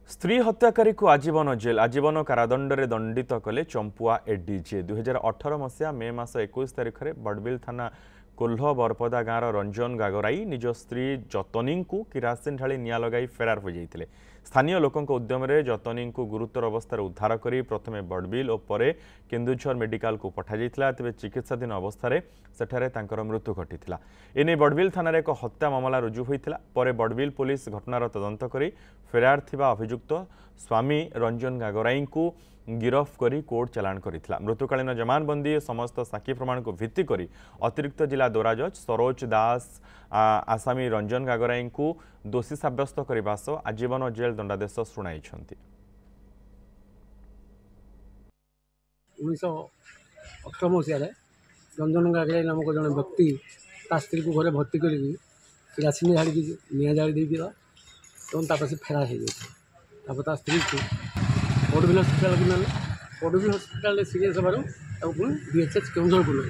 स्त्री हत्याकारी को आजीवन कारादंड दंडित कले चंपुआ एडीजे 2018 मसीहा मे मास 21 तारिख में बड़बिल थाना कोल्ह बरपदा गाँव रंजन गागराई निज स्त्री जतनी को किरासिन ढाली निया लगाई फेरार हो जाते। स्थानीय लोकों उद्यम जतनी को गुरुतर अवस्था उद्धार कर प्रथमे बड़बिल और परे केन्दुझर मेडिकल को पठा जाइथिला। तेबे चिकित्साधीन अवस्था सेठारे तांकर मृत्यु घटिथिला। एने बड़बिल थाना एक हत्या मामला रुजु होइथिला। परे बड़बिल पुलिस घटनार तदंत करी फेरार थिबा अभियुक्त स्वामी रंजन गागराई को गिरफ करी कोर्ट चालाण करिथिला। मृत्युकालीन जमानबंदी समस्त साक्षी प्रमाण को भित्ति करी अतिरिक्त जिला दौरा जज सरोज दास आसामी रंजन गागराई को दोषी साब्यस्त करने सह आजीवन जेल दंडादेश शुणाई। 1918 मसीह रंजन गागराई नामक जन व्यक्ति स्त्री को घरे भर्ती कर किरासिन झाड़ी निआ जाड़ी देता से फेरार हो जाता। स्त्री को बड़बिल हस्पिटाल को ना बड़बिल हस्पिटाल सीरीयस होबार पुणी बीएचएच केउंझर को ना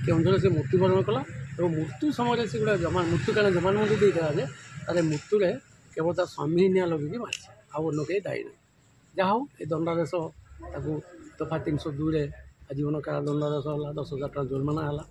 केउंझर से मृत्युवरण कला और मृत्यु समय से गोटे मृत्यु कारण जमानबंदी देता जे तार मृत्यु केवल तार स्वामी निआ लगे मारी आउ कहीं दायी ना जहाँ ये दंडादेश तफा 302 आजीवन कारादंडादेश है 10,000 टଙ୍କା जुर्माना है।